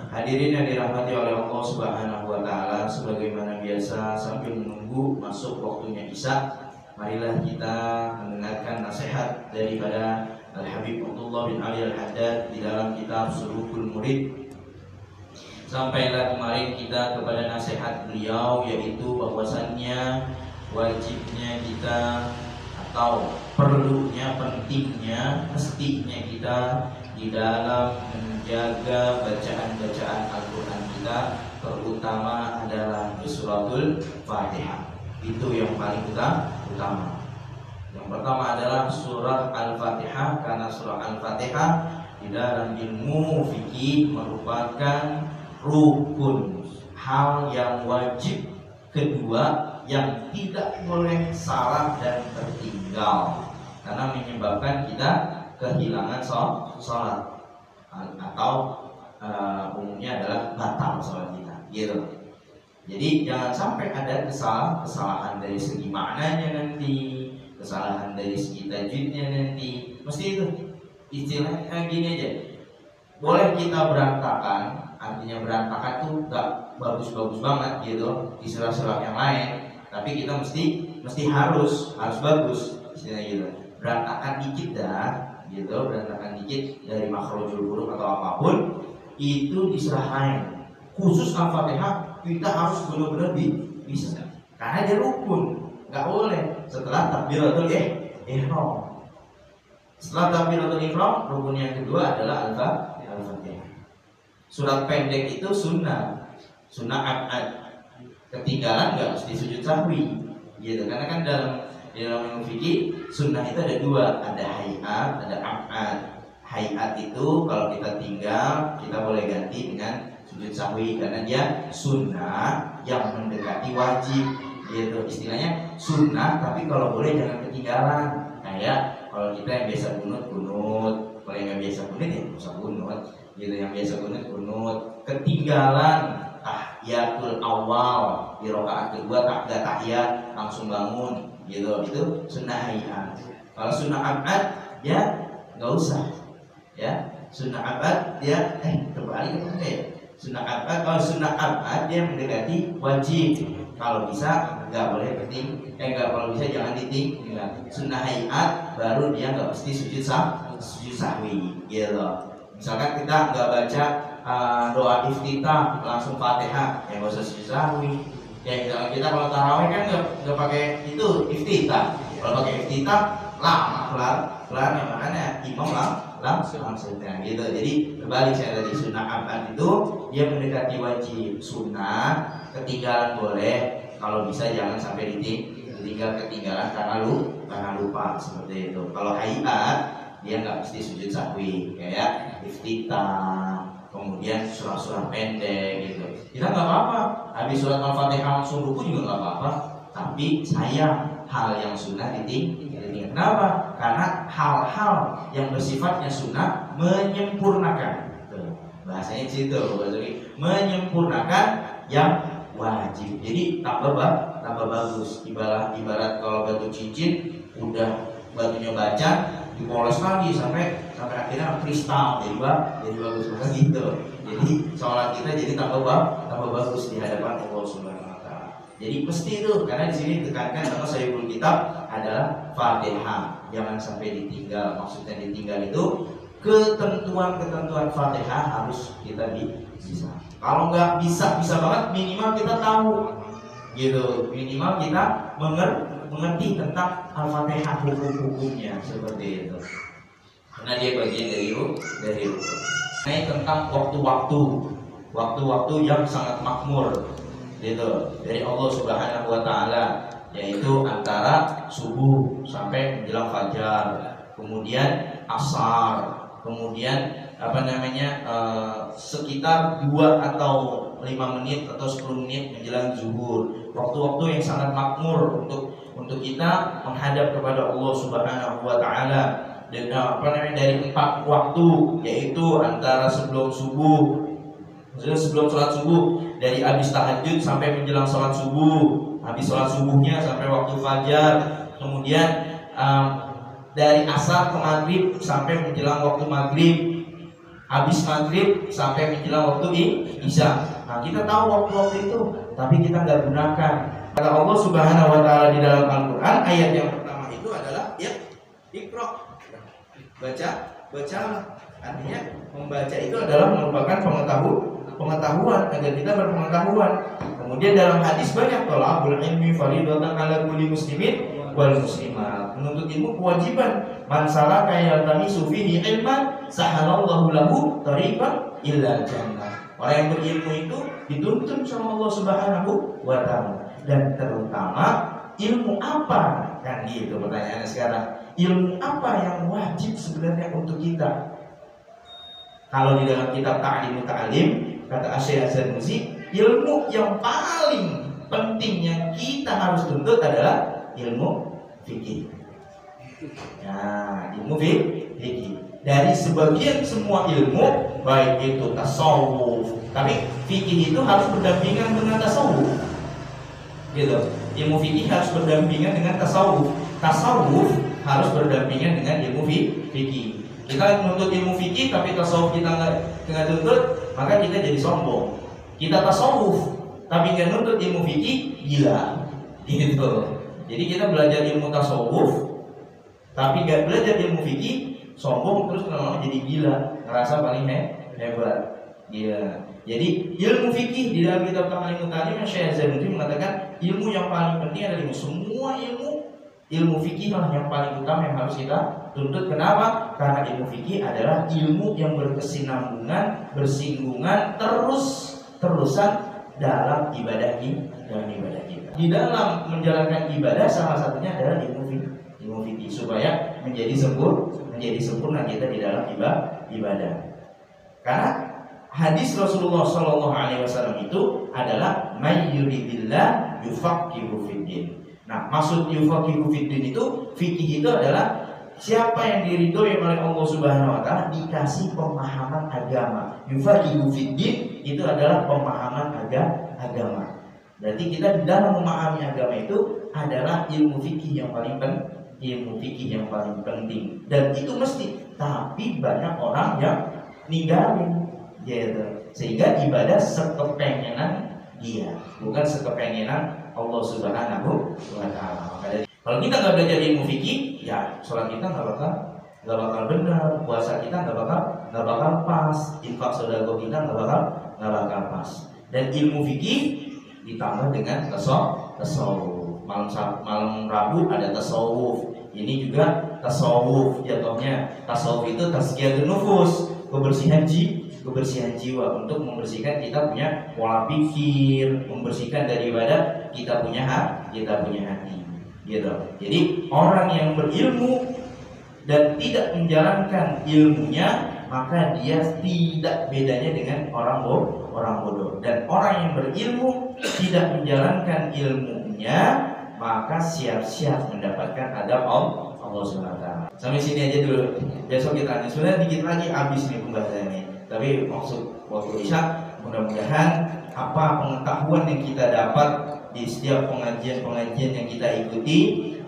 Hadirin yang dirahmati oleh Allah Subhanahu wa taala, sebagaimana biasa sambil menunggu masuk waktunya Isya, marilah kita mendengarkan nasihat daripada Al-Habib Abdullah bin Ali Al-Haddad di dalam kitab Sulukul Murid. Sampailah kemarin kita kepada nasihat beliau, yaitu bahwasannya wajibnya kita atau perlunya, pentingnya, mestinya kita di dalam menjaga bacaan-bacaan Al-Quran kita, terutama adalah di suratul Fatihah. Itu yang paling utama. Yang pertama adalah surah Al-Fatihah, karena surah Al-Fatihah di dalam ilmu fikih merupakan rukun, hal yang wajib kedua yang tidak boleh salah dan tertinggal, karena menyebabkan kita kehilangan sholat atau umumnya adalah batal sholat kita, gitu. Jadi jangan sampai ada kesalahan dari segi maknanya nanti, kesalahan dari segi tajwidnya nanti. Mesti itu istilahnya gini aja. Boleh kita berantakan, artinya berantakan tuh gak bagus-bagus banget gitu di surah-surah yang lain, tapi kita mesti harus bagus, istilahnya gitu. Berantakan dikit dah, gitu, berantakan dikit dari makhrajul huruf atau apapun itu di surah lain. Khusus Al-Fatihah kita harus benar-benar bisa, karena dia rukun, nggak boleh setelah takbiratul ihram. Setelah takbiratul ihram, rukun yang kedua adalah Al-Fatihah. Surat pendek itu sunnah abad, ketinggalan nggak mesti sujud sahwi, gitu. Karena kan dalam ilmu fikih sunnah itu ada dua, ada hayat, ada abad. Hayat itu kalau kita tinggal kita boleh ganti dengan sujud sahwi, karena dia sunnah yang mendekati wajib, gitu. Istilahnya sunnah tapi kalau boleh jangan ketinggalan. Kayak kalau kita yang biasa kunut, kalau yang nggak biasa kunut ya nggak usah kunut, gitu. Yang biasa kunut ketinggalan tahiyatul awal di rakaat kedua, tak tahiyat langsung bangun, gitu. Itu sunnah hayat. Kalau sunnah abad ya nggak usah, ya. Sunnah abad dia terbalik apa ya? Sunnah abad, kalau sunnah abad dia mendekati wajib. Kalau bisa nggak boleh kalau bisa jangan ditinggal. Sunnah hayat baru dia nggak mesti sujud sahwi, gitu. Misalkan kita nggak baca doa iftitah langsung Fatihah, ya nggak usah sujud sahwi. Ya misalkan kita kalau tarawih kan nggak pakai itu iftitah. Kalau pakai iftitah lama kelar yang makanya imam langsung gitu. Jadi kembali saya tadi, sunnah abad itu dia mendekati wajib. Sunnah ketinggalan boleh, kalau bisa jangan sampai ketinggalan karena lupa seperti itu. Kalau hayat dia nggak mesti sujud sahwi, kayak iftitah, kemudian surah-surah pendek gitu. Kita nggak apa-apa habis surat Al-Fatihah langsung ruku juga nggak apa-apa, tapi sayang hal yang sunnah ditinggal. Kenapa? Karena hal-hal yang bersifatnya sunnah menyempurnakan. Bahasanya situ, menyempurnakan yang wajib. Jadi tambah bagus. Ibarat kalau batu cincin udah batunya baca, dipoles lagi sampai akhirnya kristal jadi bagus banget gitu. Jadi sholat kita jadi tambah bagus di hadapan Allah Subhanahu wa taala. Jadi pasti itu, karena di sini ditekankan sama Sahihul Kitab adalah Fatihah. Jangan sampai ditinggal. Maksudnya ditinggal itu ketentuan Fatihah harus kita bisa. Kalau nggak bisa banget, minimal kita tahu, gitu. Minimal kita mengerti tentang Al-Fatihah, hukum-hukumnya seperti itu. Karena dia bagian dari rukun. Ini tentang waktu-waktu yang sangat makmur, gitu, dari Allah Subhanahu wa taala, yaitu antara subuh sampai menjelang fajar, kemudian asar, kemudian sekitar 2 atau 5 menit atau 10 menit menjelang zuhur. Waktu-waktu yang sangat makmur untuk kita menghadap kepada Allah Subhanahu wa taala. Dan dari 4 waktu, yaitu antara sebelum sholat subuh, dari habis tahajud sampai menjelang sholat subuh, habis sholat subuhnya sampai waktu fajar, kemudian dari asar ke maghrib sampai menjelang waktu maghrib, habis maghrib sampai menjelang waktu isya. Nah, kita tahu waktu-waktu itu, tapi kita nggak gunakan. Kata Allah Subhanahu wa taala di dalam Al-Qur'an, ayat yang pertama itu adalah Iqra. Baca. Artinya membaca itu adalah merupakan pengetahuan agar kita berpengetahuan. Kemudian dalam hadis banyak, talabul ilmi fardhatun 'ala kulli muslimin wal muslimat. Menuntut ilmu kewajiban. Man salaka yaltamisu fihi ilman sahalallahu lahu tariqan illa jannah. Orang yang berilmu itu dituntun sama Allah Subhanahu wa taala. Dan terutama ilmu apa? Kan gitu pertanyaannya sekarang. Ilmu apa yang wajib sebenarnya untuk kita? Kalau di dalam kitab Ta'limut Ta'lim, kata Asy-Syaikh Az-Zarnuji, ilmu yang paling penting yang kita harus tuntut adalah ilmu fikih. Nah, ilmu fikih. Dari sebagian semua ilmu, baik itu tasawuf, tapi fikih itu harus berdampingan dengan tasawuf. Gitu. Ilmu fikih harus berdampingan dengan tasawuf. Tasawuf harus berdampingan dengan ilmu fikih. Kita menuntut ilmu fikih tapi tasawuf kita nggak tuntut, maka kita jadi sombong. Kita tasawuf tapi nggak nuntut ilmu fikih, gila. Gitu. Jadi kita belajar ilmu tasawuf tapi nggak belajar ilmu fikih, sombong terus lama-lama jadi gila, ngerasa paling hebat. Gila. Jadi ilmu fikih di dalam kitab Ta'limut Ta'lim, Syekh Az-Zarnuji mengatakan ilmu yang paling penting adalah ilmu. Semua ilmu fikih lah yang paling utama yang harus kita tuntut. Kenapa? Karena ilmu fikih adalah ilmu yang berkesinambungan, bersinggungan terusan dalam ibadah kita. Di dalam menjalankan ibadah salah satunya adalah ilmu fikih supaya menjadi sempurna kita di dalam ibadah. Karena hadis Rasulullah SAW itu adalah may yuridillah yufaqihu fiddin. Nah, maksud yufaqihu fiddin itu, fikih itu adalah siapa yang diridhoi oleh Allah Subhanahu wa taala dikasih pemahaman agama. Yufaqihu fiddin itu adalah pemahaman agama. Berarti kita di dalam memahami agama itu adalah ilmu fikih yang paling penting. Dan itu mesti, tapi banyak orang yang ninggalin gitu. Sehingga ibadah sekepengenan dia, bukan sekepengenan Allah Subhanahu wa taala. Kalau kita nggak belajar ilmu fikih, ya sholat kita nggak bakal benar, puasa kita nggak bakal pas, infak sedekah kita nggak bakal pas. Dan ilmu fikih ditambah dengan tasawuf. Malam Rabu ada tasawuf. Ini juga tasawuf jatuhnya. Tasawuf itu tazkiyatun nufus, kebersihan jiwa, untuk membersihkan kita punya pola pikir, membersihkan daripada kita punya hati, gitu. Jadi orang yang berilmu dan tidak menjalankan ilmunya, maka dia tidak bedanya dengan orang bodoh. Dan orang yang berilmu tidak menjalankan ilmunya, maka siap-siap mendapatkan adab Allah Subhanahu wa taala. Sampai sini aja dulu. Besok kita lanjut. Sebenarnya dikit lagi habis nih pembahasannya. Tapi maksud waktu isya, mudah-mudahan apa pengetahuan yang kita dapat di setiap pengajian yang kita ikuti,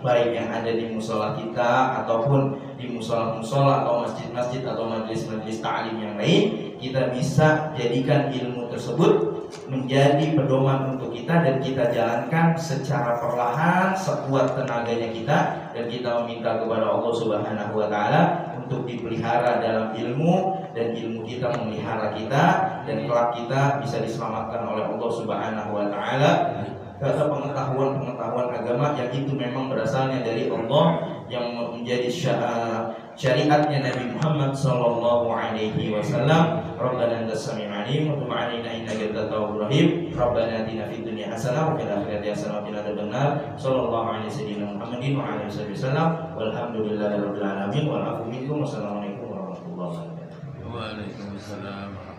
baik yang ada di musola kita ataupun di musola-musola atau masjid-masjid atau majelis-majelis ta'lim yang lain, kita bisa jadikan ilmu tersebut menjadi pedoman untuk kita dan kita jalankan secara perlahan sekuat tenaganya kita, dan kita meminta kepada Allah Subhanahu wa taala untuk dipelihara dalam ilmu, dan ilmu kita memelihara kita, dan kelak kita bisa diselamatkan oleh Allah Subhanahu wa taala. Karena pengetahuan agama yang itu memang berasalnya dari Allah, yang menjadi syariatnya Nabi Muhammad sallallahu alaihi wasallam. Rabbana antas sami'ul alim wa tub 'alaina innaka antat tawwabur rahim. Rabbana atina fid dunya hasanah wa fil akhirati hasanah wa qina adzabannar. Sallallahu alaihi wasallam Muhammadin wa alihi wasallam. Walhamdulillahirabbil alamin wal afu minkum. Wassalamualaikum warahmatullahi wabarakatuh. Waalaikumsalam.